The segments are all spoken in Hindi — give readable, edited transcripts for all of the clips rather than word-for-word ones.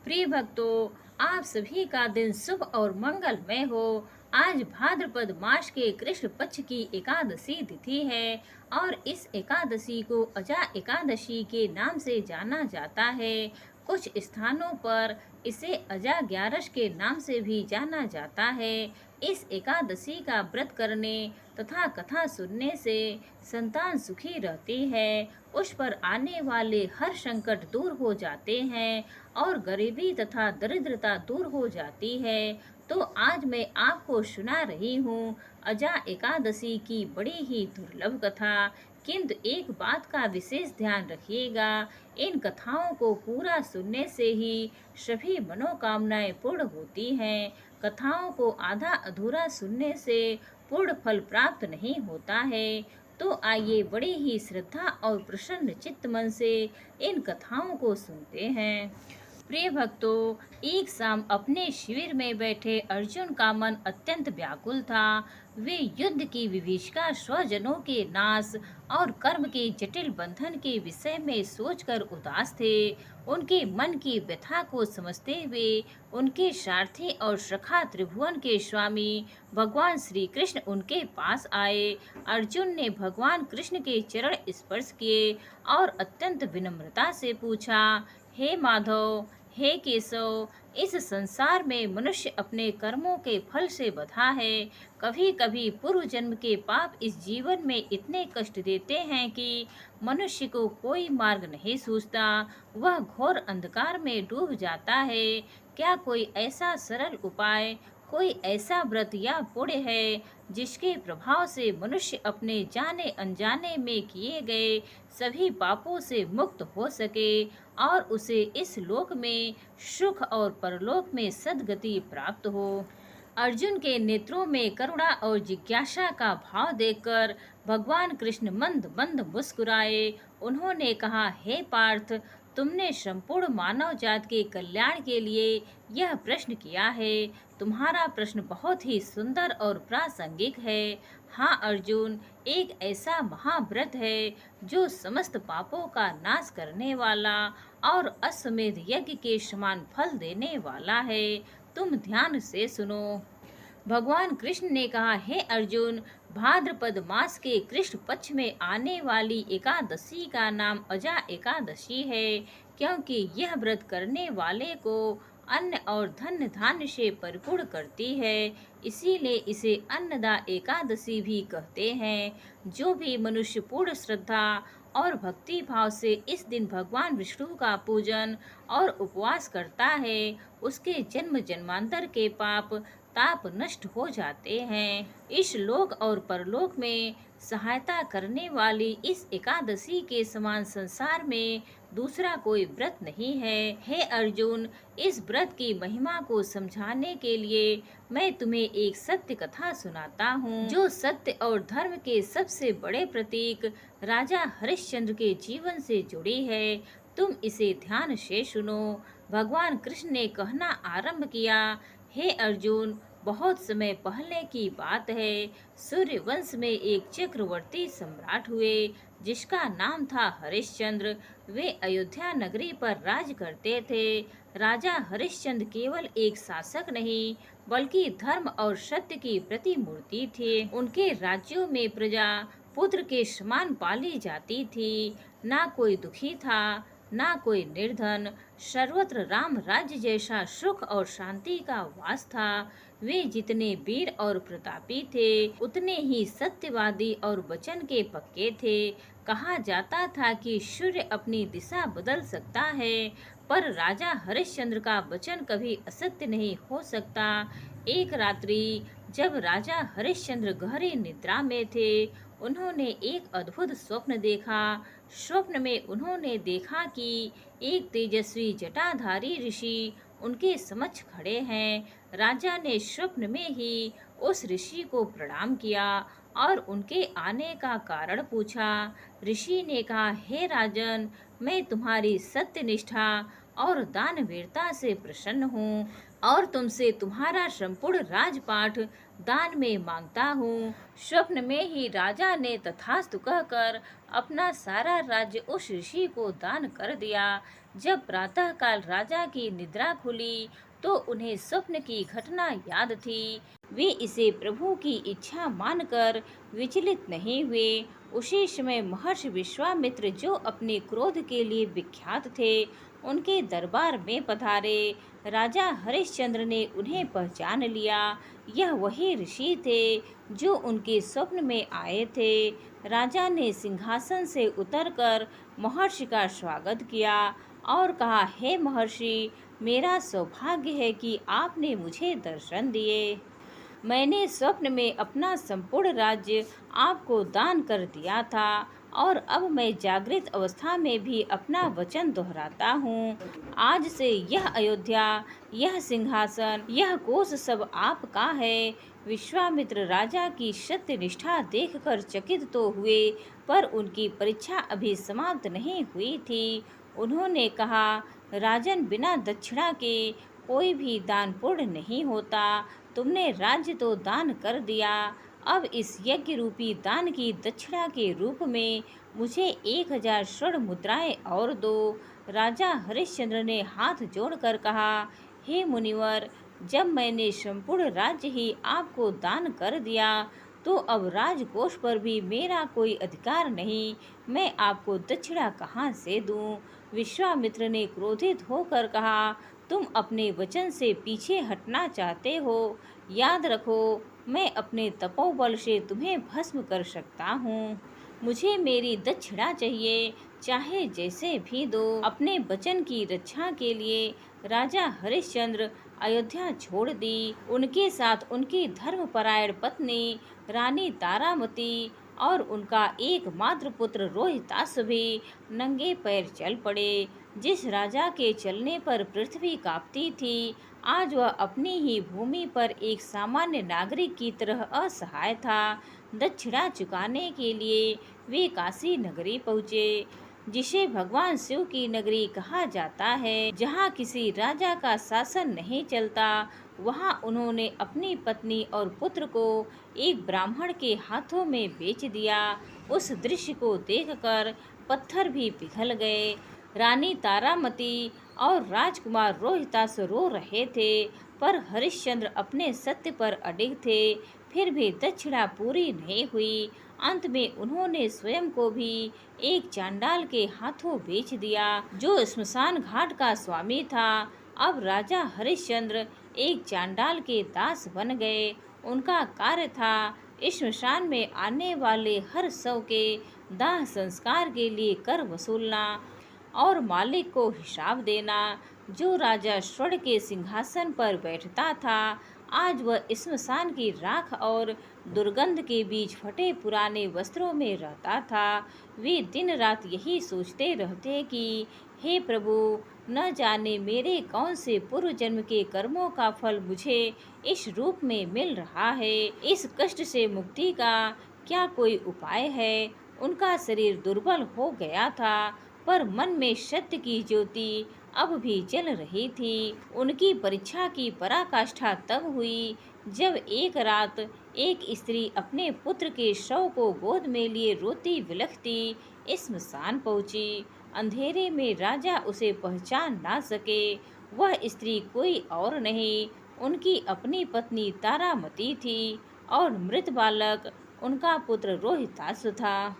प्रिय भक्तों, आप सभी का दिन शुभ और मंगलमय हो। आज भाद्रपद मास के कृष्ण पक्ष की एकादशी तिथि है और इस एकादशी को अजा एकादशी के नाम से जाना जाता है। कुछ स्थानों पर इसे अजा ग्यारस के नाम से भी जाना जाता है। इस एकादशी का व्रत करने तथा कथा सुनने से संतान सुखी रहती है, उस पर आने वाले हर संकट दूर हो जाते हैं और गरीबी तथा दरिद्रता दूर हो जाती है। तो आज मैं आपको सुना रही हूँ अजा एकादशी की बड़ी ही दुर्लभ कथा। किंतु एक बात का विशेष ध्यान रखिएगा, इन कथाओं को पूरा सुनने से ही सभी मनोकामनाएं पूर्ण होती हैं। कथाओं को आधा अधूरा सुनने से पूर्ण फल प्राप्त नहीं होता है। तो आइए बड़े ही श्रद्धा और प्रसन्न चित्त मन से इन कथाओं को सुनते हैं। प्रिय भक्तों, एक शाम अपने शिविर में बैठे अर्जुन का मन अत्यंत व्याकुल था। वे युद्ध की विभीषिका, स्वजनों के नाश और कर्म के जटिल बंधन के विषय में सोचकर उदास थे। उनके मन की व्यथा को समझते हुए उनके सारथी और सखा त्रिभुवन के स्वामी भगवान श्री कृष्ण उनके पास आए। अर्जुन ने भगवान कृष्ण के चरण स्पर्श किए और अत्यंत विनम्रता से पूछा, हे माधव, हे केशव, इस संसार में मनुष्य अपने कर्मों के फल से बंधा है। कभी कभी पूर्व जन्म के पाप इस जीवन में इतने कष्ट देते हैं कि मनुष्य को कोई मार्ग नहीं सूझता, वह घोर अंधकार में डूब जाता है। क्या कोई ऐसा सरल उपाय, कोई ऐसा व्रत या पुण्य है जिसके प्रभाव से मनुष्य अपने जाने अनजाने में किए गए सभी पापों से मुक्त हो सके और उसे इस लोक में सुख और परलोक में सद्गति प्राप्त हो? अर्जुन के नेत्रों में करुणा और जिज्ञासा का भाव देखकर भगवान कृष्ण मंद मंद मुस्कुराए। उन्होंने कहा, हे पार्थ, तुमने संपूर्ण मानव जात के कल्याण के लिए यह प्रश्न किया है। तुम्हारा प्रश्न बहुत ही सुंदर और प्रासंगिक है। हाँ अर्जुन, एक ऐसा महाव्रत है जो समस्त पापों का नाश करने वाला और अश्वमेध यज्ञ के समान फल देने वाला है। तुम ध्यान से सुनो। भगवान कृष्ण ने कहा, हे अर्जुन, भाद्रपद मास के कृष्ण पक्ष में आने वाली एकादशी का नाम अजा एकादशी है, क्योंकि यह व्रत करने वाले को अन्न और धन धान्य से परिपूर्ण करती है। इसीलिए इसे अन्नदा एकादशी भी कहते हैं। जो भी मनुष्य पूर्ण श्रद्धा और भक्ति भाव से इस दिन भगवान विष्णु का पूजन और उपवास करता है, उसके जन्म जन्मांतर के पाप ताप नष्ट हो जाते हैं। इस लोक और परलोक में सहायता करने वाली इस एकादशी के समान संसार में दूसरा कोई व्रत नहीं है। हे अर्जुन, इस व्रत की महिमा को समझाने के लिए मैं तुम्हें एक सत्य कथा सुनाता हूँ, जो सत्य और धर्म के सबसे बड़े प्रतीक राजा हरिश्चंद्र के जीवन से जुड़ी है। तुम इसे ध्यान से सुनो। भगवान कृष्ण ने कहना आरंभ किया, हे अर्जुन, बहुत समय पहले की बात है। सूर्यवंश में एक चक्रवर्ती सम्राट हुए जिसका नाम था हरिश्चंद्र। वे अयोध्या नगरी पर राज करते थे। राजा हरिश्चंद्र केवल एक शासक नहीं, बल्कि धर्म और सत्य की प्रतिमूर्ति थे। उनके राज्यों में प्रजा पुत्र के समान पाली जाती थी। ना कोई दुखी था, ना कोई निर्धन। सर्वत्र राम राज्य जैसा सुख और शांति का वास था। वे जितने वीर और प्रतापी थे, उतने ही सत्यवादी और वचन के पक्के थे। कहा जाता था कि सूर्य अपनी दिशा बदल सकता है, पर राजा हरिश्चंद्र का वचन कभी असत्य नहीं हो सकता। एक रात्रि जब राजा हरिश्चंद्र गहरी निद्रा में थे, उन्होंने एक अद्भुत स्वप्न देखा। स्वप्न में उन्होंने देखा कि एक तेजस्वी जटाधारी ऋषि उनके समक्ष खड़े हैं। राजा ने स्वप्न में ही उस ऋषि को प्रणाम किया और उनके आने का कारण पूछा। ऋषि ने कहा, हे राजन, मैं तुम्हारी सत्यनिष्ठा और दानवीरता से प्रसन्न हूँ और तुमसे तुम्हारा संपूर्ण राजपाट दान में मांगता हूँ। स्वप्न में ही राजा ने तथास्तु कहकर अपना सारा राज्य उस ऋषि को दान कर दिया। जब प्रातःकाल राजा की निद्रा खुली तो उन्हें स्वप्न की घटना याद थी। वे इसे प्रभु की इच्छा मानकर विचलित नहीं हुए। उसी समय महर्षि विश्वामित्र, जो अपने क्रोध के लिए विख्यात थे, उनके दरबार में पधारे। राजा हरिश्चंद्र ने उन्हें पहचान लिया। यह वही ऋषि थे जो उनके स्वप्न में आए थे। राजा ने सिंहासन से उतरकर महर्षि का स्वागत किया और कहा, हे महर्षि, मेरा सौभाग्य है कि आपने मुझे दर्शन दिए। मैंने स्वप्न में अपना संपूर्ण राज्य आपको दान कर दिया था और अब मैं जागृत अवस्था में भी अपना वचन दोहराता हूँ। आज से यह अयोध्या, यह सिंहासन, यह कोष सब आपका है। विश्वामित्र राजा की सत्य निष्ठा देखकर चकित तो हुए, पर उनकी परीक्षा अभी समाप्त नहीं हुई थी। उन्होंने कहा, राजन, बिना दक्षिणा के कोई भी दान पूर्ण नहीं होता। तुमने राज्य तो दान कर दिया, अब इस यज्ञ रूपी दान की दक्षिणा के रूप में मुझे 1000 स्वर्ण मुद्राएं और दो। राजा हरिश्चंद्र ने हाथ जोड़कर कहा, हे मुनिवर, जब मैंने संपूर्ण राज्य ही आपको दान कर दिया तो अब राजकोष पर भी मेरा कोई अधिकार नहीं। मैं आपको दक्षिणा कहाँ से दूं? विश्वामित्र ने क्रोधित होकर कहा, तुम अपने वचन से पीछे हटना चाहते हो। याद रखो, मैं अपने तपोबल से तुम्हें भस्म कर सकता हूँ। मुझे मेरी दक्षिणा चाहिए, चाहे जैसे भी दो। अपने वचन की रक्षा के लिए राजा हरिश्चंद्र अयोध्या छोड़ दी। उनके साथ उनकी धर्मपरायण पत्नी रानी तारामती और उनका एकमात्र पुत्र रोहितास भी नंगे पैर चल पड़े। जिस राजा के चलने पर पृथ्वी कांपती थी, आज वह अपनी ही भूमि पर एक सामान्य नागरिक की तरह असहाय था। दक्षिणा चुकाने के लिए वे काशी नगरी पहुँचे, जिसे भगवान शिव की नगरी कहा जाता है। जहाँ किसी राजा का शासन नहीं चलता, वहाँ उन्होंने अपनी पत्नी और पुत्र को एक ब्राह्मण के हाथों में बेच दिया। उस दृश्य को देखकर पत्थर भी पिघल गए। रानी तारामती और राजकुमार रोहितास रो रहे थे, पर हरिश्चंद्र अपने सत्य पर अडिग थे। फिर भी दक्षिणा पूरी नहीं हुई। अंत में उन्होंने स्वयं को भी एक चांडाल के हाथों बेच दिया, जो स्मशान घाट का स्वामी था। अब राजा हरिश्चंद्र एक चांडाल के दास बन गए। उनका कार्य था स्मशान में आने वाले हर शव के दाह संस्कार के लिए कर वसूलना और मालिक को हिसाब देना। जो राजा स्वर्ण के सिंहासन पर बैठता था, आज वह स्मशान की राख और दुर्गंध के बीच फटे पुराने वस्त्रों में रहता था। वे दिन रात यही सोचते रहते कि हे प्रभु, न जाने मेरे कौन से पूर्व जन्म के कर्मों का फल मुझे इस रूप में मिल रहा है। इस कष्ट से मुक्ति का क्या कोई उपाय है? उनका शरीर दुर्बल हो गया था, पर मन में सत्य की ज्योति अब भी जल रही थी। उनकी परीक्षा की पराकाष्ठा तब हुई जब एक रात एक स्त्री अपने पुत्र के शव को गोद में लिए रोती बिलखती स्मशान पहुंची। अंधेरे में राजा उसे पहचान ना सके। वह स्त्री कोई और नहीं, उनकी अपनी पत्नी तारामती थी और मृत बालक उनका पुत्र रोहितास था,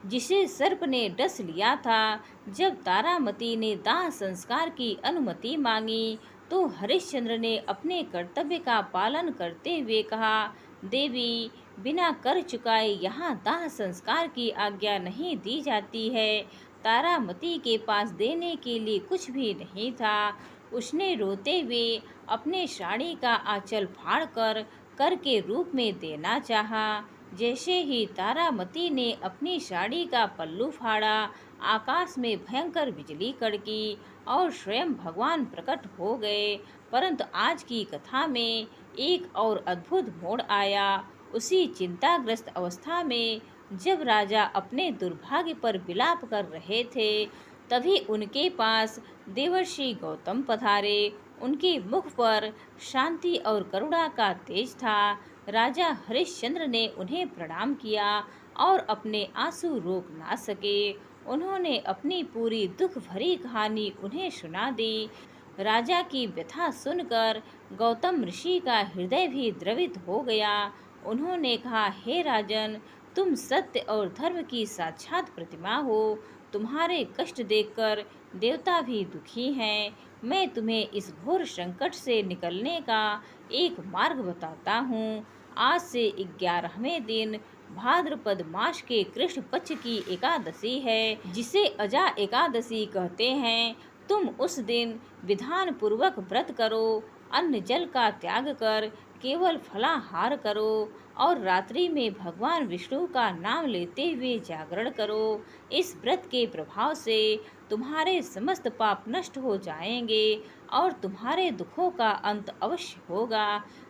जिसे सर्प ने डस लिया था। जब तारामती ने दाह संस्कार की अनुमति मांगी तो हरिश्चंद्र ने अपने कर्तव्य का पालन करते हुए कहा, देवी, बिना कर चुकाए यहाँ दाह संस्कार की आज्ञा नहीं दी जाती है। तारामती के पास देने के लिए कुछ भी नहीं था। उसने रोते हुए अपने साड़ी का आंचल फाड़कर कर के रूप में देना चाहा। जैसे ही तारामती ने अपनी साड़ी का पल्लू फाड़ा, आकाश में भयंकर बिजली कड़की और स्वयं भगवान प्रकट हो गए। परंतु आज की कथा में एक और अद्भुत मोड़ आया। उसी चिंताग्रस्त अवस्था में जब राजा अपने दुर्भाग्य पर विलाप कर रहे थे, तभी उनके पास देवर्षि गौतम पधारे। उनके मुख पर शांति और करुणा का तेज था। राजा हरिश्चंद्र ने उन्हें प्रणाम किया और अपने आंसू रोक ना सके। उन्होंने अपनी पूरी दुख भरी कहानी उन्हें सुना दी। राजा की व्यथा सुनकर गौतम ऋषि का हृदय भी द्रवित हो गया। उन्होंने कहा, हे राजन, तुम सत्य और धर्म की साक्षात प्रतिमा हो। तुम्हारे कष्ट देखकर देवता भी दुखी हैं। मैं तुम्हें इस घोर संकट से निकलने का एक मार्ग बताता हूँ। आज से 11वें दिन भाद्रपद मास के कृष्ण पक्ष की एकादशी है, जिसे अजा एकादशी कहते हैं। तुम उस दिन विधान पूर्वक व्रत करो, अन्न जल का त्याग कर केवल फलाहार करो और रात्रि में भगवान विष्णु का नाम लेते हुए जागरण करो। इस व्रत के प्रभाव से तुम्हारे समस्त पाप नष्ट हो जाएंगे और तुम्हारे दुखों का अंत अवश्य होगा।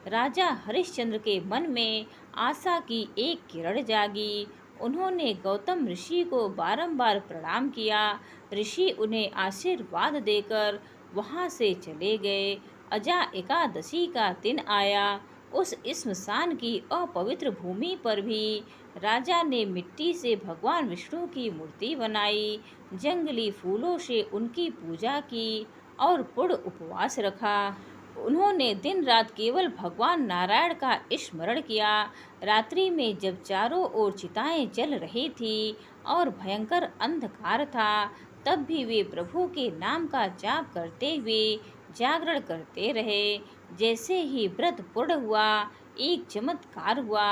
राजा हरिश्चंद्र के मन में आशा की एक किरण जागी। उन्होंने गौतम ऋषि को बारंबार प्रणाम किया। ऋषि उन्हें आशीर्वाद देकर वहां से चले गए। अजा एकादशी का दिन आया। उस स्मशान की अपवित्र भूमि पर भी राजा ने मिट्टी से भगवान विष्णु की मूर्ति बनाई, जंगली फूलों से उनकी पूजा की और पूर्ण उपवास रखा। उन्होंने दिन रात केवल भगवान नारायण का स्मरण किया। रात्रि में जब चारों ओर चिताएं जल रही थी और भयंकर अंधकार था, तब भी वे प्रभु के नाम का जाप करते हुए जागरण करते रहे। जैसे ही व्रत पूर्ण हुआ, एक चमत्कार हुआ।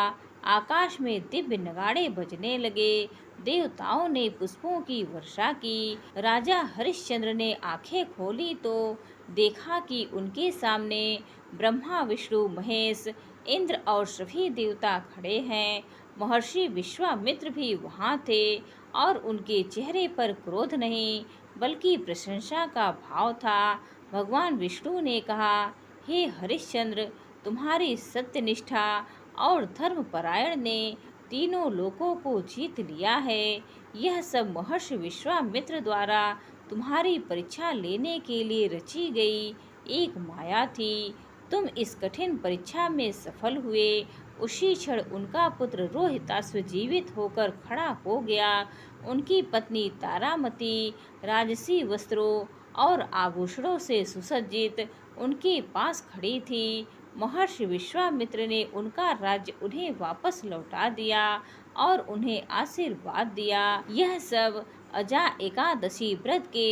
आकाश में दिव्य नगाड़े बजने लगे। देवताओं ने पुष्पों की वर्षा की। राजा हरिश्चंद्र ने आंखें खोली तो देखा कि उनके सामने ब्रह्मा, विष्णु, महेश, इंद्र और सभी देवता खड़े हैं। महर्षि विश्वामित्र भी वहां थे और उनके चेहरे पर क्रोध नहीं बल्कि प्रशंसा का भाव था। भगवान विष्णु ने कहा, हे हरिश्चंद्र, तुम्हारी सत्यनिष्ठा और धर्मपरायण ने तीनों लोकों को जीत लिया है। यह सब महर्षि विश्वामित्र द्वारा तुम्हारी परीक्षा लेने के लिए रची गई एक माया थी। तुम इस कठिन परीक्षा में सफल हुए। उसी क्षण उनका पुत्र रोहिताश्व जीवित होकर खड़ा हो गया। उनकी पत्नी तारामती राजसी वस्त्रों और आभूषणों से सुसज्जित उनके पास खड़ी थी। महर्षि विश्वामित्र ने उनका राज्य उन्हें वापस लौटा दिया और उन्हें आशीर्वाद दिया। यह सब अजा एकादशी व्रत के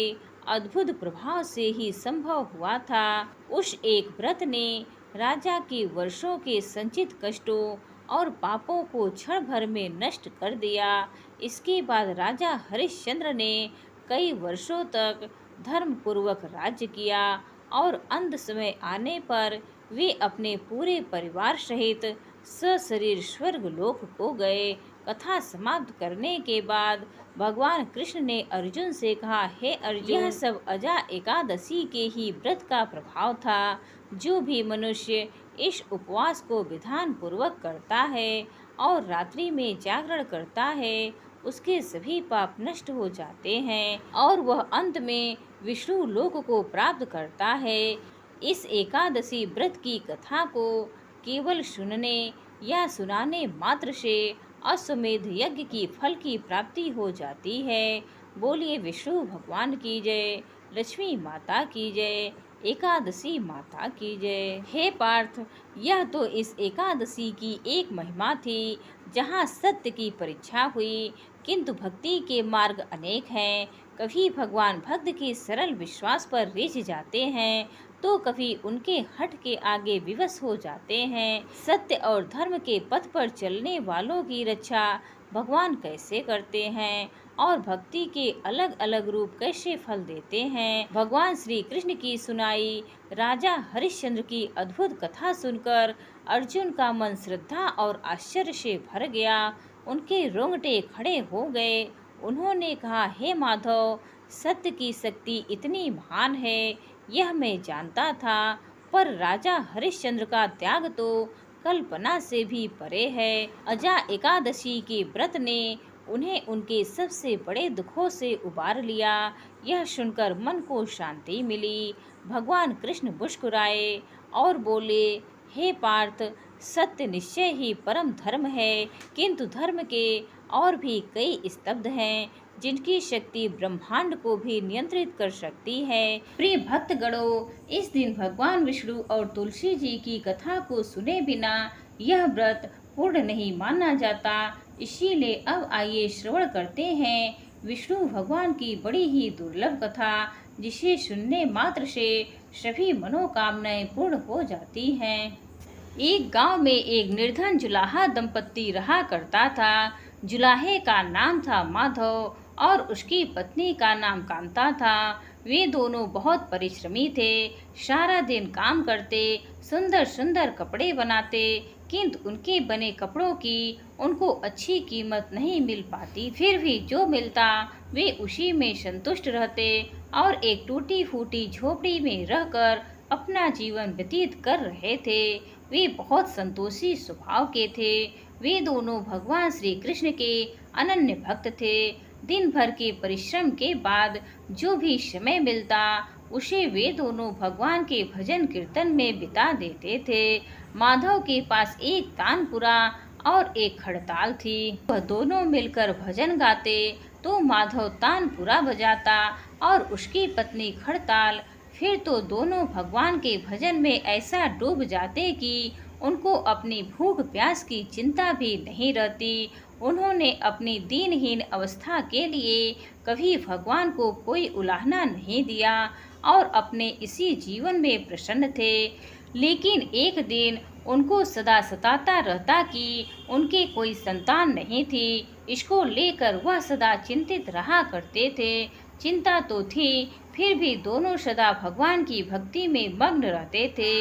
अद्भुत प्रभाव से ही संभव हुआ था। उस एक व्रत ने राजा के वर्षों के संचित कष्टों और पापों को क्षण भर में नष्ट कर दिया। इसके बाद राजा हरिश्चंद्र ने कई वर्षों तक धर्म पूर्वक राज्य किया और अंत समय आने पर वे अपने पूरे परिवार सहित सशरीर स्वर्ग लोक को गए। कथा समाप्त करने के बाद भगवान कृष्ण ने अर्जुन से कहा, हे अर्जुन, यह सब अजा एकादशी के ही व्रत का प्रभाव था। जो भी मनुष्य इस उपवास को विधान पूर्वक करता है और रात्रि में जागरण करता है, उसके सभी पाप नष्ट हो जाते हैं और वह अंत में विष्णु लोक को प्राप्त करता है। इस एकादशी व्रत की कथा को केवल सुनने या सुनाने मात्र से अश्वमेध यज्ञ की फल की प्राप्ति हो जाती है। बोलिए विष्णु भगवान की जय, लक्ष्मी माता की जय, एकादशी माता की जय। हे पार्थ, यह तो इस एकादशी की एक महिमा थी जहाँ सत्य की परीक्षा हुई, किंतु भक्ति के मार्ग अनेक हैं। कभी भगवान भक्त के सरल विश्वास पर रिझ जाते हैं तो कभी उनके हठ के आगे विवश हो जाते हैं। सत्य और धर्म के पथ पर चलने वालों की रक्षा भगवान कैसे करते हैं और भक्ति के अलग अलग रूप कैसे फल देते हैं। भगवान श्री कृष्ण की सुनाई राजा हरिश्चंद्र की अद्भुत कथा सुनकर अर्जुन का मन श्रद्धा और आश्चर्य से भर गया। उनके रोंगटे खड़े हो गए। उन्होंने कहा, हे माधव, सत्य की शक्ति इतनी महान है यह मैं जानता था, पर राजा हरिश्चंद्र का त्याग तो कल्पना से भी परे है। अजा एकादशी के व्रत ने उन्हें उनके सबसे बड़े दुखों से उबार लिया। यह सुनकर मन को शांति मिली। भगवान कृष्ण मुस्कुराए और बोले, हे पार्थ, सत्य निश्चय ही परम धर्म है, किंतु धर्म के और भी कई स्तंभ हैं जिनकी शक्ति ब्रह्मांड को भी नियंत्रित कर सकती है। प्रिय भक्तगणों, इस दिन भगवान विष्णु और तुलसी जी की कथा को सुने बिना यह व्रत पूर्ण नहीं माना जाता। इसीलिए अब आइए श्रवण करते हैं विष्णु भगवान की बड़ी ही दुर्लभ कथा, जिसे सुनने मात्र से सभी मनोकामनाएं पूर्ण हो जाती हैं। एक गांव में एक निर्धन जुलाहा दंपत्ति रहा करता था। जुलाहे का नाम था माधव और उसकी पत्नी का नाम कांता था। वे दोनों बहुत परिश्रमी थे, सारा दिन काम करते, सुंदर सुंदर कपड़े बनाते, किंतु उनके बने कपड़ों की उनको अच्छी कीमत नहीं मिल पाती। फिर भी जो मिलता वे उसी में संतुष्ट रहते और एक टूटी फूटी झोपड़ी में रहकर अपना जीवन व्यतीत कर रहे थे। वे बहुत संतोषी स्वभाव के थे। वे दोनों भगवान श्री कृष्ण के अनन्य भक्त थे। दिन भर के परिश्रम के बाद जो भी समय मिलता उसे वे दोनों भगवान के भजन कीर्तन में बिता देते थे। माधव के पास एक तानपुरा और एक खड़ताल थी। वह दोनों मिलकर भजन गाते तो माधव तानपुरा बजाता और उसकी पत्नी खड़ताल। फिर तो दोनों भगवान के भजन में ऐसा डूब जाते कि उनको अपनी भूख प्यास की चिंता भी नहीं रहती। उन्होंने अपनी दीनहीन अवस्था के लिए कभी भगवान को कोई उलाहना नहीं दिया और अपने इसी जीवन में प्रसन्न थे। लेकिन एक दिन उनको सदा सताता रहता कि उनके कोई संतान नहीं थी। इसको लेकर वह सदा चिंतित रहा करते थे। चिंता तो थी, फिर भी दोनों सदा भगवान की भक्ति में मग्न रहते थे।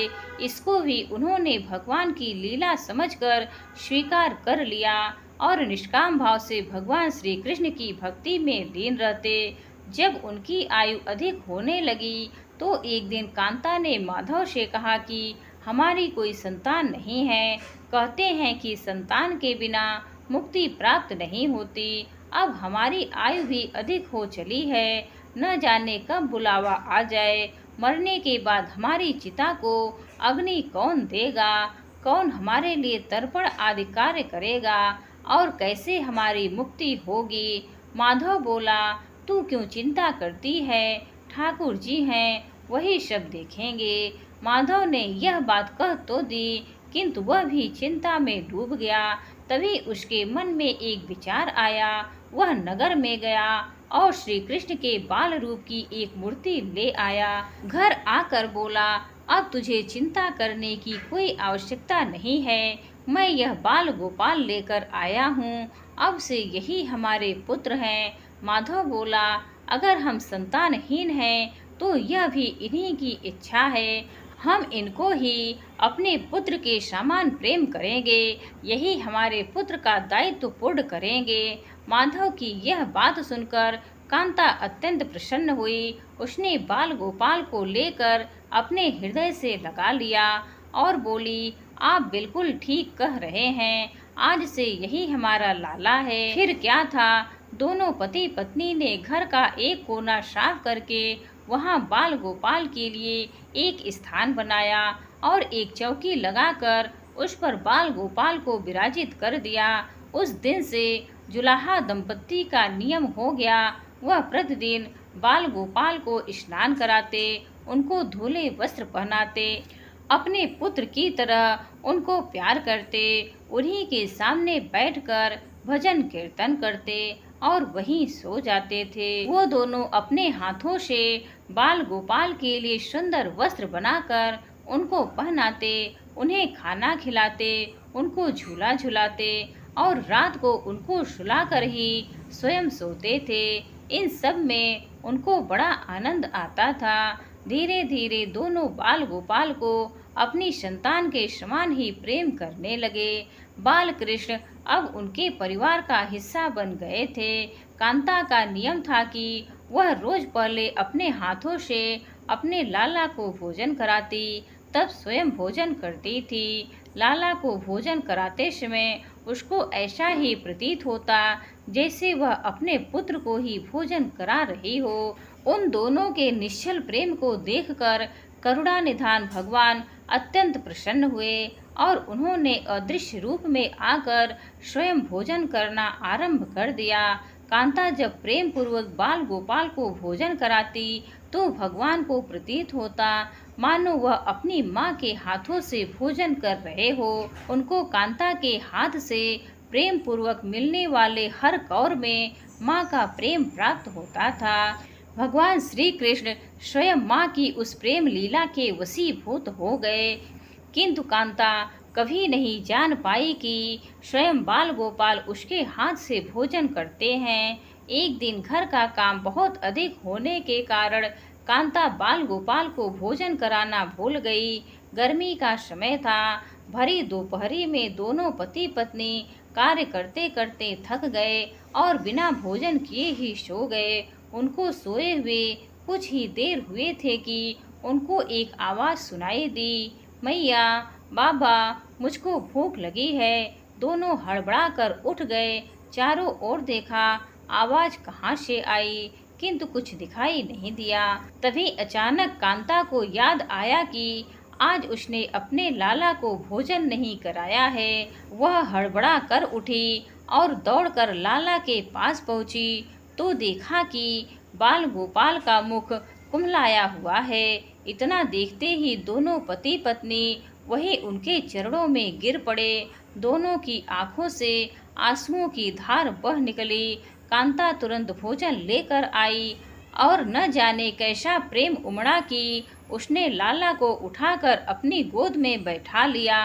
इसको भी उन्होंने भगवान की लीला समझकर स्वीकार कर लिया और निष्काम भाव से भगवान श्री कृष्ण की भक्ति में लीन रहते। जब उनकी आयु अधिक होने लगी तो एक दिन कांता ने माधव से कहा कि हमारी कोई संतान नहीं है। कहते हैं कि संतान के बिना मुक्ति प्राप्त नहीं होती। अब हमारी आयु भी अधिक हो चली है, न जाने कब बुलावा आ जाए। मरने के बाद हमारी चिता को अग्नि कौन देगा, कौन हमारे लिए तर्पण आदि कार्य करेगा और कैसे हमारी मुक्ति होगी। माधव बोला, तू क्यों चिंता करती है, ठाकुर जी हैं, वही सब देखेंगे। माधव ने यह बात कह तो दी, किंतु वह भी चिंता में डूब गया। तभी उसके मन में एक विचार आया। वह नगर में गया और श्री कृष्ण के बाल रूप की एक मूर्ति ले आया। घर आकर बोला, अब तुझे चिंता करने की कोई आवश्यकता नहीं है। मैं यह बाल गोपाल लेकर आया हूँ। अब से यही हमारे पुत्र हैं। माधव बोला, अगर हम संतानहीन हैं तो यह भी इन्हीं की इच्छा है। हम इनको ही अपने पुत्र के समान प्रेम करेंगे, यही हमारे पुत्र का दायित्व पूर्ण करेंगे। माधव की यह बात सुनकर कांता अत्यंत प्रसन्न हुई। उसने बाल गोपाल को लेकर अपने हृदय से लगा लिया और बोली, आप बिल्कुल ठीक कह रहे हैं, आज से यही हमारा लाला है। फिर क्या था, दोनों पति पत्नी ने घर का एक कोना साफ करके वहां बाल गोपाल के लिए एक स्थान बनाया और एक चौकी लगाकर उस पर बाल गोपाल को विराजित कर दिया। उस दिन से जुलाहा दंपत्ति का नियम हो गया। वह प्रतिदिन बाल गोपाल को स्नान कराते, उनको धुले वस्त्र पहनाते, अपने पुत्र की तरह उनको प्यार करते, उन्हीं के सामने बैठकर भजन कीर्तन करते और वहीं सो जाते थे। वो दोनों अपने हाथों से बाल गोपाल के लिए सुंदर वस्त्र बनाकर उनको पहनाते, उन्हें खाना खिलाते, उनको झूला झुलाते और रात को उनको सुलाकर ही स्वयं सोते थे। इन सब में उनको बड़ा आनंद आता था। धीरे धीरे दोनों बाल गोपाल को अपनी संतान के समान ही प्रेम करने लगे। बाल कृष्ण अब उनके परिवार का हिस्सा बन गए थे। कांता का नियम था कि वह रोज पहले अपने हाथों से अपने लाला को भोजन कराती, तब स्वयं भोजन करती थी। लाला को भोजन कराते समय उसको ऐसा ही प्रतीत होता जैसे वह अपने पुत्र को ही भोजन करा रही हो। उन दोनों के निश्चल प्रेम को देखकर करुणा निधान भगवान अत्यंत प्रसन्न हुए और उन्होंने अदृश्य रूप में आकर स्वयं भोजन करना आरंभ कर दिया। कांता जब प्रेम पूर्वक बाल गोपाल को भोजन कराती तो भगवान को प्रतीत होता मानो वह अपनी माँ के हाथों से भोजन कर रहे हो। उनको कांता के हाथ से प्रेम पूर्वक मिलने वाले हर कौर में माँ का प्रेम प्राप्त होता था। भगवान श्री कृष्ण स्वयं माँ की उस प्रेम लीला के वशीभूत हो गए, किंतु कांता कभी नहीं जान पाई कि स्वयं बाल गोपाल उसके हाथ से भोजन करते हैं। एक दिन घर का काम बहुत अधिक होने के कारण कांता बाल गोपाल को भोजन कराना भूल गई। गर्मी का समय था। भरी दोपहरी में दोनों पति पत्नी कार्य करते करते थक गए और बिना भोजन किए ही सो गए। उनको सोए हुए कुछ ही देर हुए थे कि उनको एक आवाज़ सुनाई दी, मैया, बाबा, मुझको भूख लगी है। दोनों हड़बड़ा कर उठ गए। चारों ओर देखा, आवाज़ कहाँ से आई, किंतु कुछ दिखाई नहीं दिया। तभी अचानक कांता को याद आया कि आज उसने अपने लाला को भोजन नहीं कराया है। वह हड़बड़ा कर उठी और दौड़कर लाला के पास पहुंची तो देखा कि बाल गोपाल का मुख कुम्हलाया हुआ है। इतना देखते ही दोनों पति पत्नी वही उनके चरणों में गिर पड़े। दोनों की आंखों से आंसुओं की धार बह निकली। कांता तुरंत भोजन लेकर आई और न जाने कैसा प्रेम उमड़ा कि उसने लाला को उठाकर अपनी गोद में बैठा लिया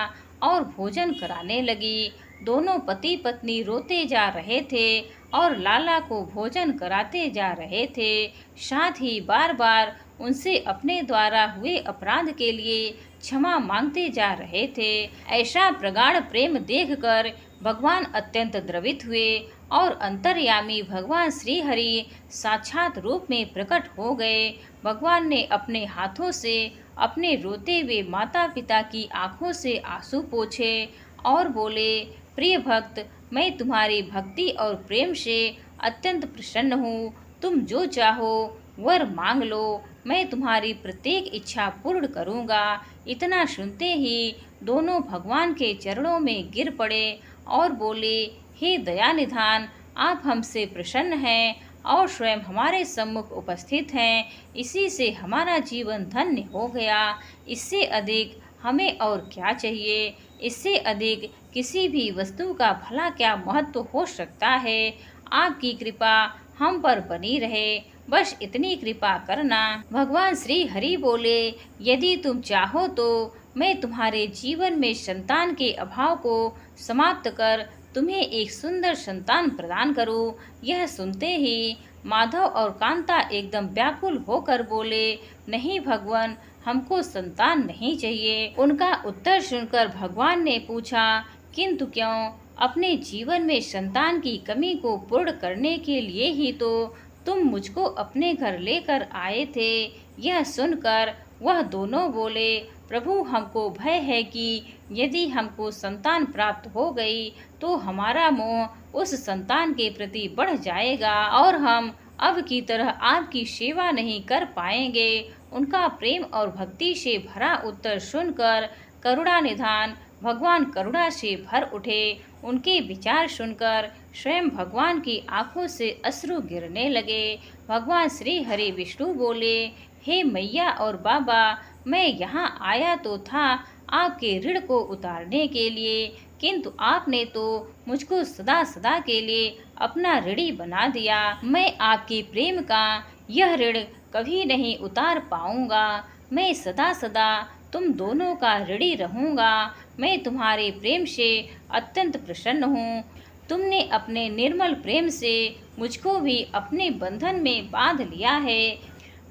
और भोजन कराने लगी। दोनों पति पत्नी रोते जा रहे थे और लाला को भोजन कराते जा रहे थे, साथ ही बार बार उनसे अपने द्वारा हुए अपराध के लिए क्षमा मांगते जा रहे थे। ऐसा प्रगाढ़ प्रेम देखकर भगवान अत्यंत द्रवित हुए और अंतर्यामी भगवान श्री हरि साक्षात रूप में प्रकट हो गए। भगवान ने अपने हाथों से अपने रोते हुए माता पिता की आंखों से आंसू पोंछे और बोले, प्रिय भक्त, मैं तुम्हारी भक्ति और प्रेम से अत्यंत प्रसन्न हूँ। तुम जो चाहो वर मांग लो, मैं तुम्हारी प्रत्येक इच्छा पूर्ण करूँगा। इतना सुनते ही दोनों भगवान के चरणों में गिर पड़े और बोले, हे दयानिधान, आप हमसे प्रसन्न हैं और स्वयं हमारे सम्मुख उपस्थित हैं। इसी से हमारा जीवन धन्य हो गया। इससे अधिक हमें और क्या चाहिए। इससे अधिक किसी भी वस्तु का भला क्या महत्व हो सकता है। आपकी कृपा हम पर बनी रहे, बस इतनी कृपा करना। भगवान श्री हरि बोले, यदि तुम चाहो तो मैं तुम्हारे जीवन में संतान के अभाव को समाप्त कर तुम्हें एक सुंदर संतान प्रदान करूं। यह सुनते ही माधव और कांता एकदम व्याकुल होकर बोले, नहीं भगवान, हमको संतान नहीं चाहिए। उनका उत्तर सुनकर भगवान ने पूछा, किंतु क्यों? अपने जीवन में संतान की कमी को पूर्ण करने के लिए ही तो तुम मुझको अपने घर लेकर आए थे। यह सुनकर वह दोनों बोले, प्रभु, हमको भय है कि यदि हमको संतान प्राप्त हो गई तो हमारा मोह उस संतान के प्रति बढ़ जाएगा और हम अब की तरह आपकी सेवा नहीं कर पाएंगे। उनका प्रेम और भक्ति से भरा उत्तर सुनकर करुणानिधान भगवान करुणा से भर उठे। उनके विचार सुनकर स्वयं भगवान की आंखों से अश्रु गिरने लगे। भगवान श्री हरि विष्णु बोले, हे मैया और बाबा, मैं यहाँ आया तो था आपके ऋण को उतारने के लिए, किंतु आपने तो मुझको सदा सदा के लिए अपना ऋणी बना दिया। मैं आपके प्रेम का यह ऋण कभी नहीं उतार पाऊंगा। मैं सदा सदा तुम दोनों का ऋणी रहूंगा। मैं तुम्हारे प्रेम से अत्यंत प्रसन्न हूँ। तुमने अपने निर्मल प्रेम से मुझको भी अपने बंधन में बांध लिया है।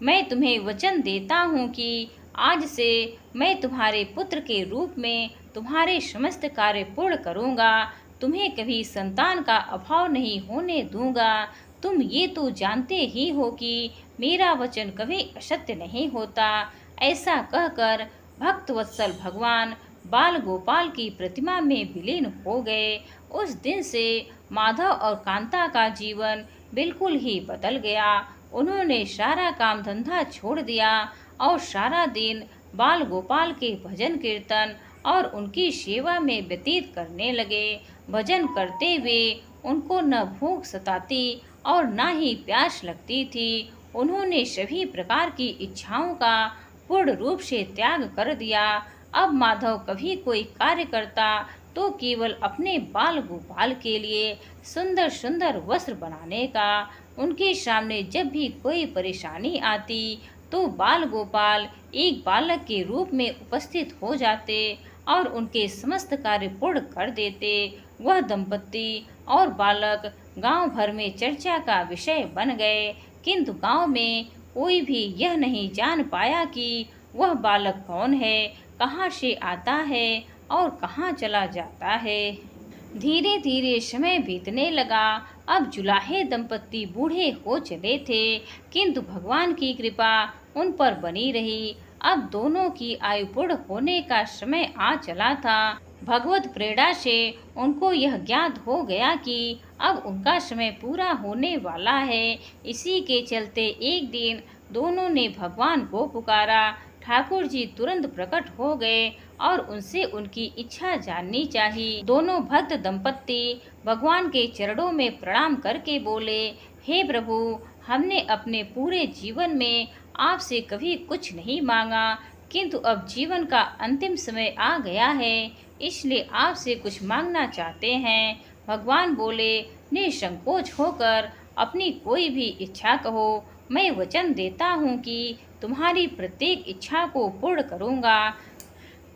मैं तुम्हें वचन देता हूँ कि आज से मैं तुम्हारे पुत्र के रूप में तुम्हारे समस्त कार्य पूर्ण करूँगा। तुम्हें कभी संतान का अभाव नहीं होने दूंगा। तुम ये तो जानते ही हो कि मेरा वचन कभी असत्य नहीं होता। ऐसा कहकर भक्त वत्सल भगवान बाल गोपाल की प्रतिमा में विलीन हो गए। उस दिन से माधव और कांता का जीवन बिल्कुल ही बदल गया। उन्होंने सारा काम धंधा छोड़ दिया और सारा दिन बाल गोपाल के भजन कीर्तन और उनकी सेवा में व्यतीत करने लगे। भजन करते हुए उनको न भूख सताती और ना ही प्यास लगती थी। उन्होंने सभी प्रकार की इच्छाओं का पूर्ण रूप से त्याग कर दिया। अब माधव कभी कोई कार्य करता तो केवल अपने बाल गोपाल के लिए सुंदर सुंदर वस्त्र बनाने का। उनके सामने जब भी कोई परेशानी आती तो बाल गोपाल एक बालक के रूप में उपस्थित हो जाते और उनके समस्त कार्य पूर्ण कर देते। वह दंपत्ति और बालक गांव भर में चर्चा का विषय बन गए, किंतु गांव में कोई भी यह नहीं जान पाया कि वह बालक कौन है, कहाँ से आता है और कहाँ चला जाता है। धीरे धीरे समय बीतने लगा। अब जुलाहे दंपत्ति बूढ़े हो चले थे, किंतु भगवान की कृपा उन पर बनी रही। अब दोनों की आयु पूर्ण होने का समय आ चला था। भगवत प्रेरणा से उनको यह ज्ञात हो गया कि अब उनका समय पूरा होने वाला है। इसी के चलते एक दिन दोनों ने भगवान को पुकारा। ठाकुर जी तुरंत प्रकट हो गए और उनसे उनकी इच्छा जाननी चाहिए। दोनों भक्त दंपत्ति भगवान के चरणों में प्रणाम करके बोले, हे प्रभु, हमने अपने पूरे जीवन में आपसे कभी कुछ नहीं मांगा, किंतु अब जीवन का अंतिम समय आ गया है, इसलिए आपसे कुछ मांगना चाहते हैं। भगवान बोले, निसंकोच होकर अपनी कोई भी इच्छा कहो। मैं वचन देता हूँ कि तुम्हारी प्रत्येक इच्छा को पूर्ण करूँगा।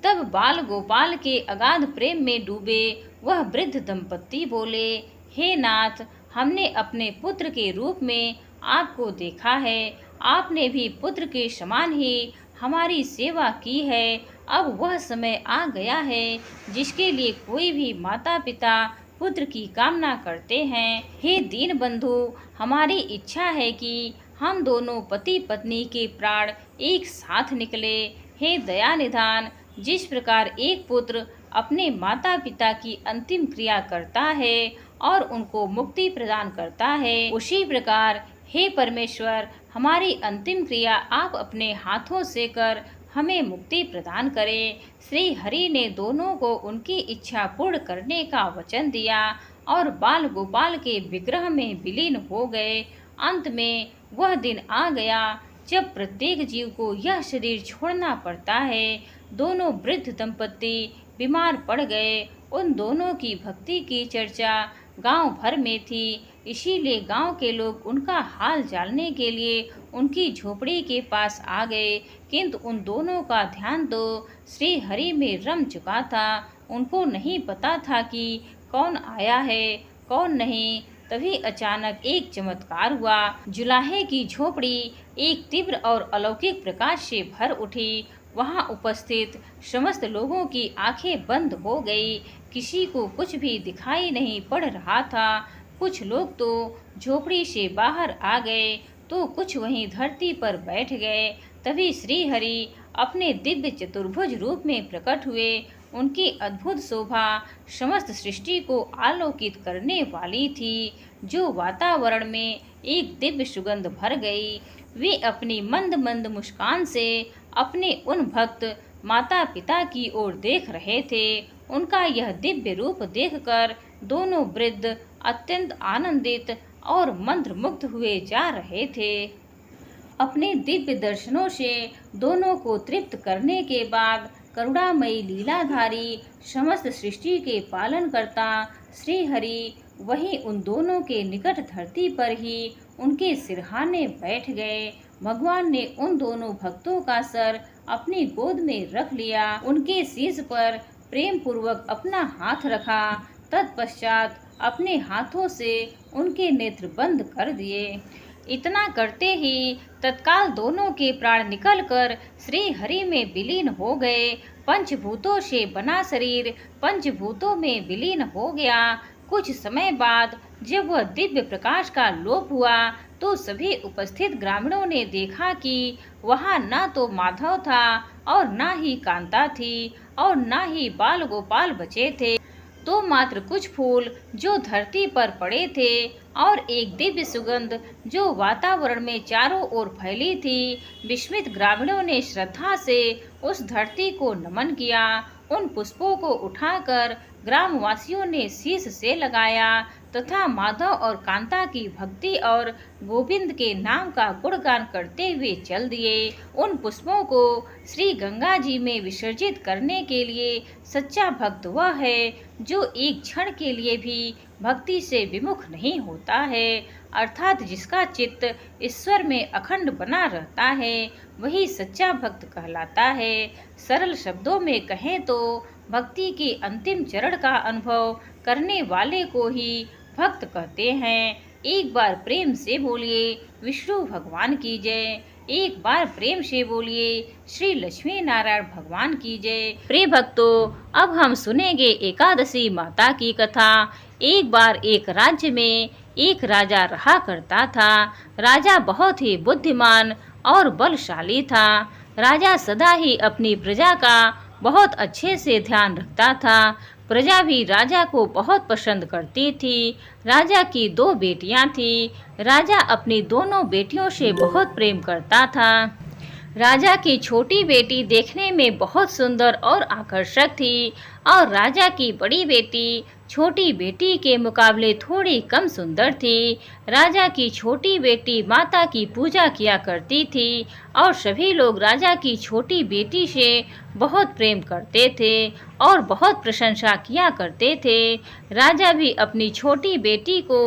तब बाल गोपाल के अगाध प्रेम में डूबे वह वृद्ध दंपत्ति बोले, हे नाथ, हमने अपने पुत्र के रूप में आपको देखा है। आपने भी पुत्र के समान ही हमारी सेवा की है। अब वह समय आ गया है जिसके लिए कोई भी माता पिता पुत्र की कामना करते हैं। हे दीन बंधु, हमारी इच्छा है कि हम दोनों पति पत्नी के प्राण एक साथ निकले। हे दया निधान, जिस प्रकार एक पुत्र अपने माता पिता की अंतिम क्रिया करता है और उनको मुक्ति प्रदान करता है, उसी प्रकार हे परमेश्वर, हमारी अंतिम क्रिया आप अपने हाथों से कर हमें मुक्ति प्रदान करें। श्री हरि ने दोनों को उनकी इच्छा पूर्ण करने का वचन दिया और बाल गोपाल के विग्रह में विलीन हो गए। अंत में वह दिन आ गया जब प्रत्येक जीव को यह शरीर छोड़ना पड़ता है। दोनों वृद्ध दंपत्ति बीमार पड़ गए। उन दोनों की भक्ति की चर्चा गांव भर में थी, इसीलिए गांव के लोग उनका हाल जानने के लिए उनकी झोपड़ी के पास आ गए, किंतु उन दोनों का ध्यान तो श्री हरि में रम चुका था। उनको नहीं पता था कि कौन आया है कौन नहीं। तभी अचानक एक चमत्कार हुआ। जुलाहे की झोपड़ी एक तीव्र और अलौकिक प्रकाश से भर उठी। वहां उपस्थित समस्त लोगों की आंखें बंद हो गई। किसी को कुछ भी दिखाई नहीं पड़ रहा था। कुछ लोग तो झोपड़ी से बाहर आ गए तो कुछ वहीं धरती पर बैठ गए। तभी श्री हरि अपने दिव्य चतुर्भुज रूप में प्रकट हुए। उनकी अद्भुत शोभा समस्त सृष्टि को आलोकित करने वाली थी। जो वातावरण में एक दिव्य सुगंध भर गई। वे अपनी मंद मंद मुस्कान से अपने उन भक्त माता पिता की ओर देख रहे थे। उनका यह दिव्य रूप देखकर दोनों वृद्ध अत्यंत आनंदित और मंत्रमुग्ध हुए जा रहे थे। अपने दिव्य दर्शनों से दोनों को तृप्त करने के बाद करुणामयी लीलाधारी समस्त सृष्टि के पालन करता श्री हरि वहीं उन दोनों के निकट धरती पर ही उनके सिरहाने बैठ गए। भगवान ने उन दोनों भक्तों का सर अपनी गोद में रख लिया, उनके शीश पर प्रेम पूर्वक अपना हाथ रखा। तत्पश्चात अपने हाथों से उनके नेत्र बंद कर दिए। इतना करते ही तत्काल दोनों के प्राण निकलकर श्री हरि में विलीन हो गए। पंचभूतों से बना शरीर पंचभूतों में विलीन हो गया। कुछ समय बाद जब वह दिव्य प्रकाश का लोप हुआ तो सभी उपस्थित ग्रामीणों ने देखा कि वहां न तो माधव था और न ही कांता थी और न ही बाल गोपाल बचे थे, तो मात्र कुछ फूल जो धरती पर पड़े थे और एक दिव्य सुगंध जो वातावरण में चारों ओर फैली थी। विस्मित ग्रामीणों ने श्रद्धा से उस धरती को नमन किया। उन पुष्पों को उठाकर ग्रामवासियों ने शीश से लगाया। तथा माधव और कांता की भक्ति और गोविंद के नाम का गुणगान करते हुए चल दिए। उन पुष्पों को श्री गंगा जी में विसर्जित करने के लिए सच्चा भक्त वह है जो एक क्षण के लिए भी भक्ति से विमुख नहीं होता है, अर्थात जिसका चित्त ईश्वर में अखंड बना रहता है, वही सच्चा भक्त कहलाता है। सरल शब्दों में कहें तो भक्ति के अंतिम चरण का अनुभव करने वाले को ही भक्त कहते हैं। एक बार प्रेम से बोलिए विष्णु भगवान की जय। एक बार प्रेम से बोलिए श्री लक्ष्मी नारायण भगवान की जय। प्रिय भक्तों, अब हम सुनेंगे एकादशी माता की कथा। एक बार एक राज्य में एक राजा रहा करता था। राजा बहुत ही बुद्धिमान और बलशाली था। राजा सदा ही अपनी प्रजा का बहुत अच्छे से ध्यान रखता था। प्रजा भी राजा को बहुत पसंद करती थी। राजा की 2 बेटियां थीं। राजा अपनी दोनों बेटियों से बहुत प्रेम करता था। राजा की छोटी बेटी देखने में बहुत सुंदर और आकर्षक थी और राजा की बड़ी बेटी छोटी बेटी के मुकाबले थोड़ी कम सुंदर थी। राजा की छोटी बेटी माता की पूजा किया करती थी और सभी लोग राजा की छोटी बेटी से बहुत प्रेम करते थे और बहुत प्रशंसा किया करते थे। राजा भी अपनी छोटी बेटी को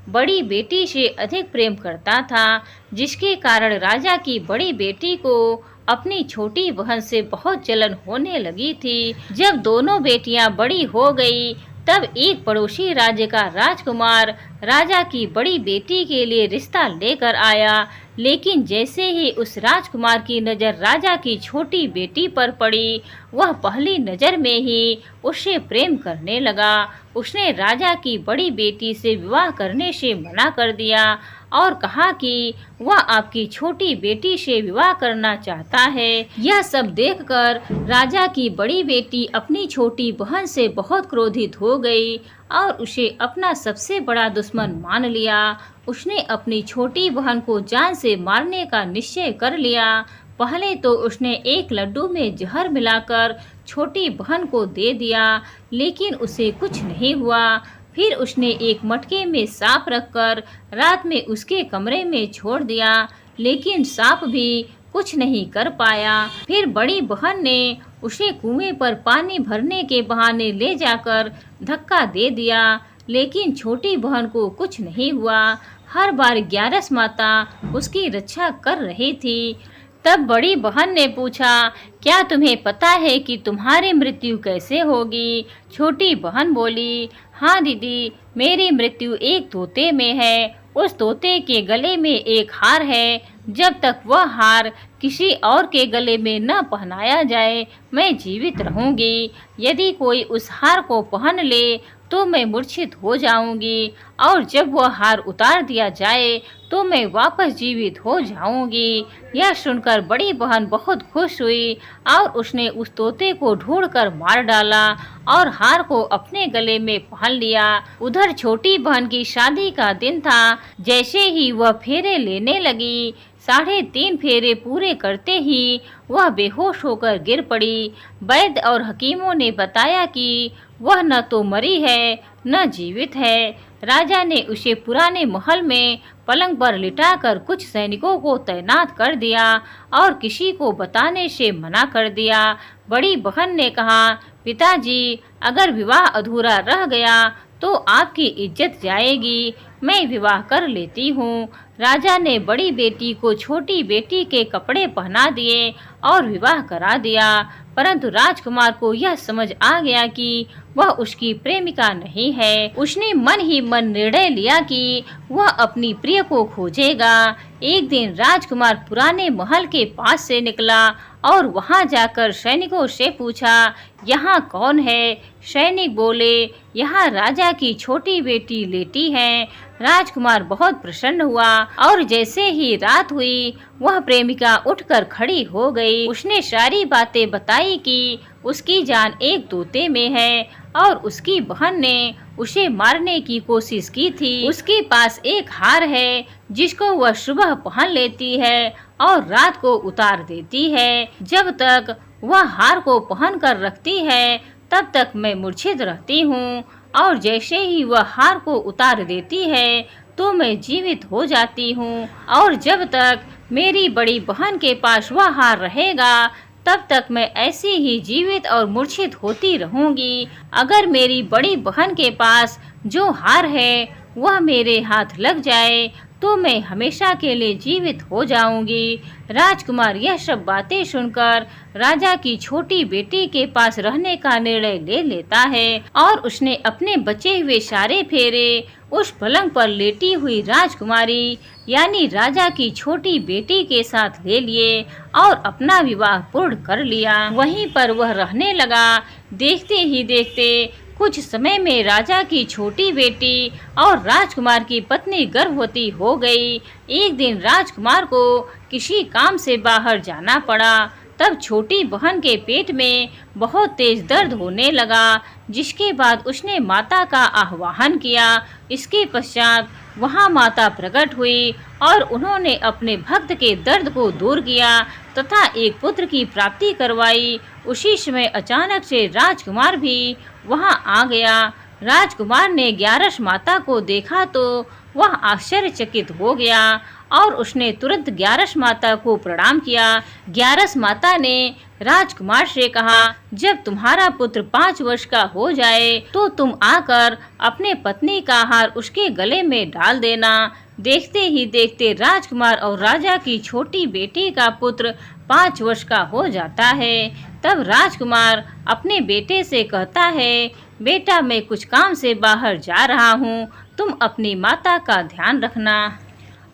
बड़ी बेटी से अधिक प्रेम करता था, जिसके कारण राजा की बड़ी बेटी को अपनी छोटी बहन से बहुत जलन होने लगी थी। जब दोनों बेटियां बड़ी हो गई, तब एक पड़ोसी राज्य का राजकुमार राजा की बड़ी बेटी के लिए रिश्ता लेकर आया। लेकिन जैसे ही उस राजकुमार की नज़र राजा की छोटी बेटी पर पड़ी, वह पहली नज़र में ही उससे प्रेम करने लगा। उसने राजा की बड़ी बेटी से विवाह करने से मना कर दिया और कहा कि वह आपकी छोटी बेटी से विवाह करना चाहता है। यह सब देखकर राजा की बड़ी बेटी अपनी छोटी बहन से बहुत क्रोधित हो गई और उसे अपना सबसे बड़ा दुश्मन मान लिया। उसने अपनी छोटी बहन को जान से मारने का निश्चय कर लिया। पहले तो उसने एक लड्डू में जहर मिलाकर छोटी बहन को दे दिया, लेकिन उसे कुछ नहीं हुआ। फिर उसने एक मटके में सांप रखकर रात में उसके कमरे में छोड़ दिया, लेकिन सांप भी कुछ नहीं कर पाया। फिर बड़ी बहन ने उसे कुएं पर पानी भरने के बहाने ले जाकर धक्का दे दिया, लेकिन छोटी बहन को कुछ नहीं हुआ। हर बार ग्यारस माता उसकी रक्षा कर रही थी। तब बड़ी बहन ने पूछा, क्या तुम्हें पता है कि तुम्हारी मृत्यु कैसे होगी? छोटी बहन बोली, हाँ दीदी, मेरी मृत्यु एक तोते में है। उस तोते के गले में एक हार है। जब तक वह हार किसी और के गले में न पहनाया जाए, मैं जीवित रहूंगी। यदि कोई उस हार को पहन ले तो मैं मूर्छित हो जाऊंगी, और जब वह हार उतार दिया जाए तो मैं वापस जीवित हो जाऊंगी। यह सुनकर बड़ी बहन बहुत खुश हुई और उसने उस तोते को ढूंढकर मार डाला और हार को अपने गले में पहन लिया। उधर छोटी बहन की शादी का दिन था। जैसे ही वह फेरे लेने लगी, 3.5 फेरे पूरे करते ही वह बेहोश होकर गिर पड़ी। वैद्य और हकीमों ने बताया कि वह न तो मरी है न जीवित है। राजा ने उसे पुराने महल में पलंग पर लिटाकर कुछ सैनिकों को तैनात कर दिया और किसी को बताने से मना कर दिया। बड़ी बहन ने कहा, पिताजी, अगर विवाह अधूरा रह गया तो आपकी इज्जत जाएगी। मैं विवाह कर लेती हूँ। राजा ने बड़ी बेटी को छोटी बेटी के कपड़े पहना दिए और विवाह करा दिया, परंतु राजकुमार को यह समझ आ गया कि वह उसकी प्रेमिका नहीं है। उसने मन ही मन निर्णय लिया कि वह अपनी प्रिय को खोजेगा। एक दिन राजकुमार पुराने महल के पास से निकला और वहां जाकर सैनिकों से पूछा, यहाँ कौन है? सैनिक बोले, यहाँ राजा की छोटी बेटी लेटी है। राजकुमार बहुत प्रसन्न हुआ और जैसे ही रात हुई, वह प्रेमिका उठकर खड़ी हो गई। उसने सारी बातें बताई कि उसकी जान एक तोते में है और उसकी बहन ने उसे मारने की कोशिश की थी। उसके पास एक हार है जिसको वह सुबह पहन लेती है और रात को उतार देती है। जब तक वह हार को पहन कर रखती है, तब तक मैं मूर्छित रहती हूँ और जैसे ही वह हार को उतार देती है तो मैं जीवित हो जाती हूँ, और जब तक मेरी बड़ी बहन के पास वह हार रहेगा तब तक मैं ऐसी ही जीवित और मूर्छित होती रहूंगी। अगर मेरी बड़ी बहन के पास जो हार है वह मेरे हाथ लग जाए तो मैं हमेशा के लिए जीवित हो जाऊंगी। राजकुमार यह सब बातें सुनकर राजा की छोटी बेटी के पास रहने का निर्णय ले लेता है और उसने अपने बचे हुए सारे फेरे उस पलंग पर लेटी हुई राजकुमारी यानी राजा की छोटी बेटी के साथ ले लिए और अपना विवाह पूर्ण कर लिया। वहीं पर वह रहने लगा। देखते ही देखते कुछ समय में राजा की छोटी बेटी और राजकुमार की पत्नी गर्भवती हो गई। एक दिन राजकुमार को किसी काम से बाहर जाना पड़ा। तब छोटी बहन के पेट में बहुत तेज दर्द होने लगा, जिसके बाद उसने माता का आह्वान किया। इसके पश्चात वहां माता प्रकट हुई और उन्होंने अपने भक्त के दर्द को दूर किया तथा एक पुत्र की प्राप्ति करवाई। उसी समय अचानक से राजकुमार भी वहां आ गया। राजकुमार ने ग्यारस माता को देखा तो वह आश्चर्यचकित हो गया और उसने तुरंत ग्यारस माता को प्रणाम किया। ग्यारस माता ने राजकुमार से कहा, जब तुम्हारा पुत्र 5 वर्ष का हो जाए तो तुम आकर अपने पत्नी का हार उसके गले में डाल देना। देखते ही देखते राजकुमार और राजा की छोटी बेटी का पुत्र 5 वर्ष का हो जाता है। तब राजकुमार अपने बेटे से कहता है, बेटा मैं कुछ काम से बाहर जा रहा हूँ, तुम अपनी माता का ध्यान रखना।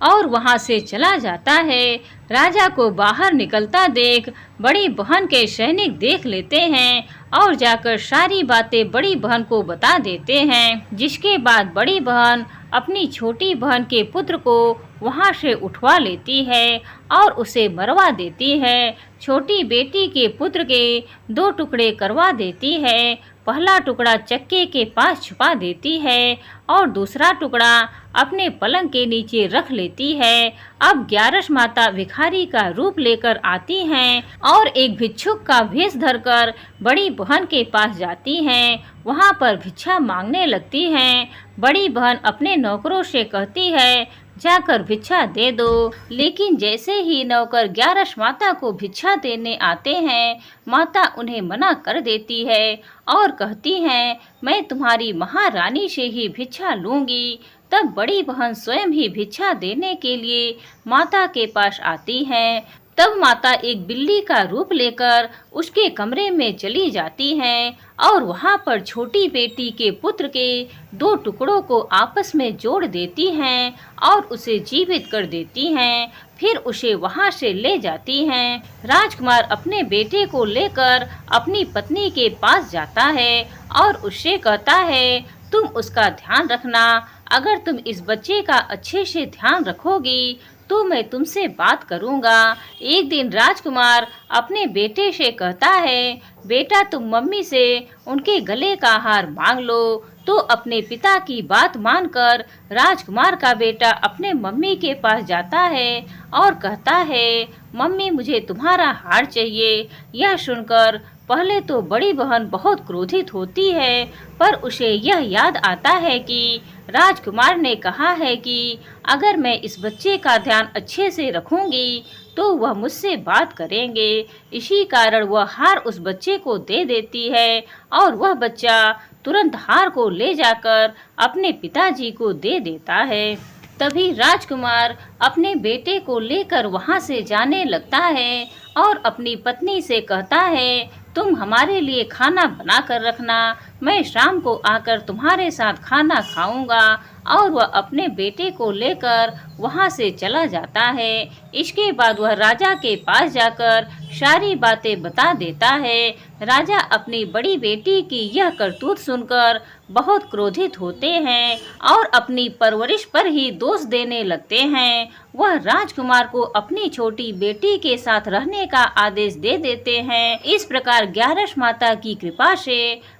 और वहां से चला जाता है। राजा को बाहर निकलता देख बड़ी बहन के सैनिक देख लेते हैं और जाकर सारी बातें बड़ी बहन को बता देते हैं, जिसके बाद बड़ी बहन अपनी छोटी बहन के पुत्र को वहां से उठवा लेती है और उसे मरवा देती है। छोटी बेटी के पुत्र के 2 टुकड़े करवा देती है। पहला टुकड़ा चक्के के पास छुपा देती है और दूसरा टुकड़ा अपने पलंग के नीचे रख लेती है। अब ग्यारस माता भिखारी का रूप लेकर आती हैं और एक भिक्षुक का भेष धरकर बड़ी बहन के पास जाती हैं। वहां पर भिक्षा मांगने लगती हैं। बड़ी बहन अपने नौकरों से कहती है, जाकर भिक्षा दे दो। लेकिन जैसे ही नौकर ग्यारस माता को भिक्षा देने आते हैं, माता उन्हें मना कर देती है और कहती हैं, मैं तुम्हारी महारानी से ही भिक्षा लूंगी। तब बड़ी बहन स्वयं ही भिक्षा देने के लिए माता के पास आती हैं। तब माता एक बिल्ली का रूप लेकर उसके कमरे में चली जाती हैं और वहां पर छोटी बेटी के पुत्र के 2 टुकड़ों को आपस में जोड़ देती हैं और उसे जीवित कर देती हैं। फिर उसे वहां से ले जाती हैं। राजकुमार अपने बेटे को लेकर अपनी पत्नी के पास जाता है और उससे कहता है, तुम उसका ध्यान रखना। अगर तुम इस बच्चे का अच्छे से ध्यान रखोगी तो मैं तुमसे बात करूंगा। एक दिन राजकुमार अपने बेटे से कहता है, बेटा तुम मम्मी से उनके गले का हार मांग लो। तो अपने पिता की बात मानकर राजकुमार का बेटा अपने मम्मी के पास जाता है और कहता है, मम्मी मुझे तुम्हारा हार चाहिए। यह सुनकर पहले तो बड़ी बहन बहुत क्रोधित होती है, पर उसे यह याद आता है कि राजकुमार ने कहा है कि अगर मैं इस बच्चे का ध्यान अच्छे से रखूंगी तो वह मुझसे बात करेंगे। इसी कारण वह हार उस बच्चे को दे देती है और वह बच्चा तुरंत हार को ले जाकर अपने पिताजी को दे देता है। तभी राजकुमार अपने बेटे को लेकर वहां से जाने लगता है और अपनी पत्नी से कहता है, तुम हमारे लिए खाना बना कर रखना, मैं शाम को आकर तुम्हारे साथ खाना खाऊंगा। और वह अपने बेटे को लेकर वहां से चला जाता है। इसके बाद वह राजा के पास जाकर सारी बातें बता देता है। राजा अपनी बड़ी बेटी की यह करतूत सुनकर बहुत क्रोधित होते हैं और अपनी परवरिश पर ही दोष देने लगते हैं। वह राजकुमार को अपनी छोटी बेटी के साथ रहने का आदेश दे देते हैं। इस प्रकार ग्यारस माता की कृपा से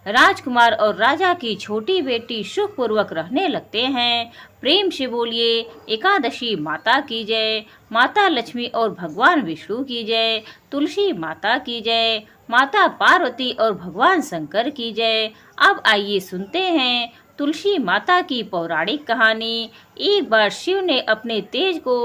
राजकुमार और राजा की छोटी बेटी सुखपूर्वक रहने लगते हैं। प्रेम से बोलिए एकादशी माता की जय, माता लक्ष्मी और भगवान विष्णु की जय, तुलसी माता की जय, माता पार्वती और भगवान शंकर की जय। अब आइए सुनते हैं तुलसी माता की पौराणिक कहानी। एक बार शिव ने अपने तेज को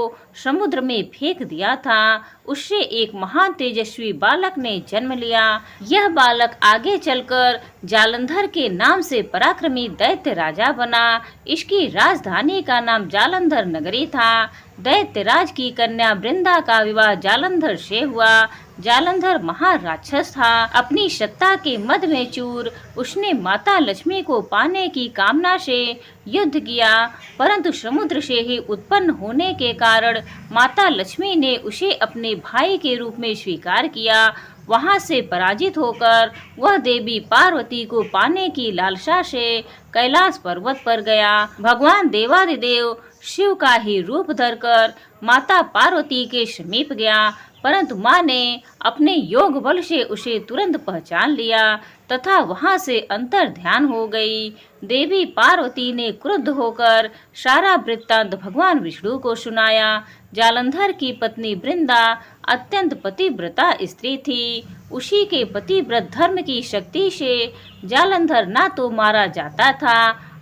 समुद्र में फेंक दिया था। उससे एक महान तेजस्वी बालक ने जन्म लिया। यह बालक आगे चलकर जालंधर के नाम से पराक्रमी दैत्य राजा बना। इसकी राजधानी का नाम जालंधर नगरी था। दैत्यराज की कन्या वृंदा का विवाह जालंधर से हुआ। जालंधर महाराक्षस था। अपनी सत्ता के मद में चूर उसने माता लक्ष्मी को पाने की कामना से युद्ध किया, परंतु समुद्र से ही उत्पन्न होने के कारण माता लक्ष्मी ने उसे अपने भाई के रूप में स्वीकार किया। वहां से पराजित होकर वह देवी पार्वती को पाने की लालसा से कैलाश पर्वत पर गया। भगवान देवादिदेव शिव का ही रूप धरकर माता पार्वती के समीप गया, परंतु माँ ने अपने योग बल से उसे तुरंत पहचान लिया तथा वहां से अंतर ध्यान हो गई। देवी पार्वती ने क्रुद्ध होकर सारा वृत्तांत भगवान विष्णु को सुनाया। जालंधर की पत्नी वृंदा अत्यंत पतिव्रता स्त्री थी। उसी के पतिव्रत धर्म की शक्ति से जालंधर ना तो मारा जाता था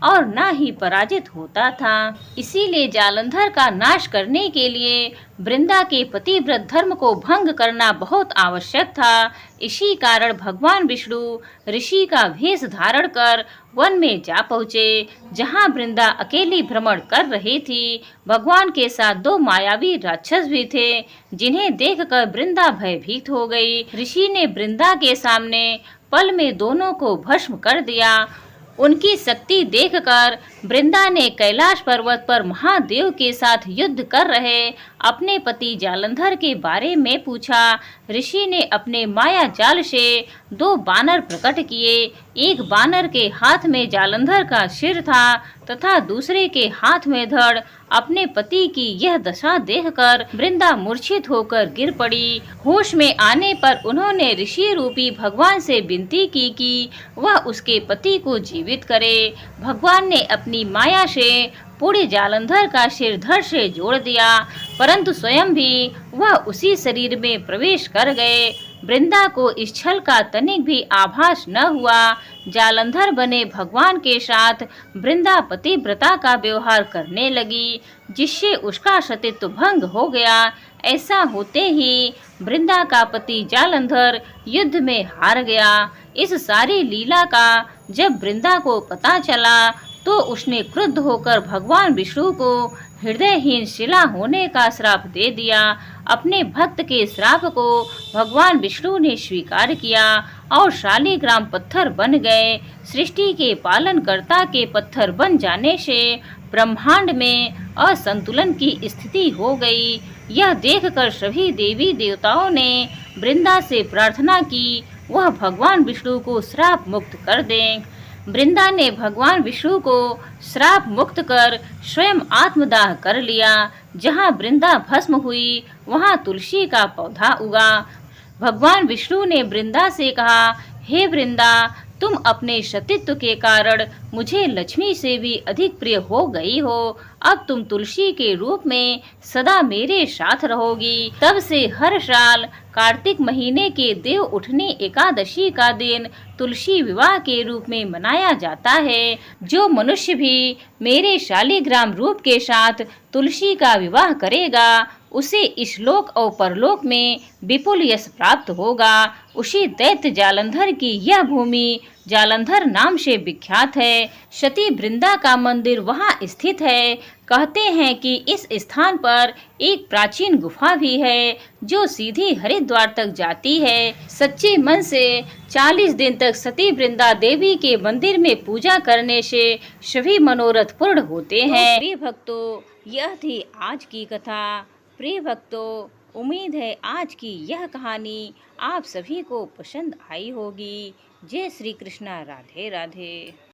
और न ही पराजित होता था। इसीलिए जालंधर का नाश करने के लिए वृंदा के पतिव्रत धर्म को भंग करना बहुत आवश्यक था। इसी कारण भगवान विष्णु ऋषि का वेश धारण कर वन में जा पहुँचे, जहाँ वृंदा अकेली भ्रमण कर रही थी। भगवान के साथ दो मायावी राक्षस भी थे, जिन्हें देखकर वृंदा भयभीत हो गई। ऋषि ने वृंदा के सामने पल में दोनों को भस्म कर दिया। उनकी शक्ति देखकर वृंदा ने कैलाश पर्वत पर महादेव के साथ युद्ध कर रहे अपने पति जालंधर के बारे में पूछा। ऋषि ने अपने माया जाल से दो बानर प्रकट किए। एक बानर के हाथ में जालंधर का सिर था तथा दूसरे के हाथ में धड़। अपने पति की यह दशा देखकर वृंदा मूर्छित होकर गिर पड़ी। होश में आने पर उन्होंने ऋषि रूपी भगवान से विनती की कि वह उसके पति को जीवित करे। भगवान ने अपनी माया से पूरे जालंधर का सिर धड़ से जोड़ दिया, परंतु स्वयं भी वह उसी शरीर में प्रवेश कर गए। वृंदा को इस छल का तनिक भी आभास न हुआ। जालंधर बने भगवान के साथ वृंदा पतिव्रता का व्यवहार करने लगी, जिससे उसका सतीत्व भंग हो गया। ऐसा होते ही वृंदा का पति जालंधर युद्ध में हार गया। इस सारी लीला का जब वृंदा को पता चला तो उसने क्रुद्ध होकर भगवान विष्णु को हृदयहीन शिला होने का श्राप दे दिया। अपने भक्त के श्राप को भगवान विष्णु ने स्वीकार किया और शालिग्राम पत्थर बन गए। सृष्टि के पालनकर्ता के पत्थर बन जाने से ब्रह्मांड में असंतुलन की स्थिति हो गई। यह देखकर सभी देवी देवताओं ने वृंदा से प्रार्थना की वह भगवान विष्णु को श्राप मुक्त कर दें। वृंदा ने भगवान विष्णु को श्राप मुक्त कर स्वयं आत्मदाह कर लिया। जहाँ वृंदा भस्म हुई वहाँ तुलसी का पौधा उगा। भगवान विष्णु ने वृंदा से कहा, हे वृंदा, तुम अपने सतीत्व के कारण मुझे लक्ष्मी से भी अधिक प्रिय हो गई हो। अब तुम तुलसी के रूप में सदा मेरे साथ रहोगी। तब से हर साल कार्तिक महीने के देव उठनी एकादशी का दिन तुलसी विवाह के रूप में मनाया जाता है। जो मनुष्य भी मेरे शालिग्राम रूप के साथ तुलसी का विवाह करेगा उसे इस लोक और परलोक में विपुल यश प्राप्त होगा। उसी दैत्य जालंधर की यह भूमि जालंधर नाम से विख्यात है। सती वृंदा का मंदिर वहाँ स्थित है। कहते हैं कि इस स्थान पर एक प्राचीन गुफा भी है जो सीधी हरिद्वार तक जाती है। सच्चे मन से 40 दिन तक सती वृंदा देवी के मंदिर में पूजा करने से सभी मनोरथ पूर्ण होते हैं। प्रिय भक्तों, यह थी आज की कथा। प्रिय भक्तों, उम्मीद है आज की यह कहानी आप सभी को पसंद आई होगी। जय श्री कृष्णा। राधे राधे।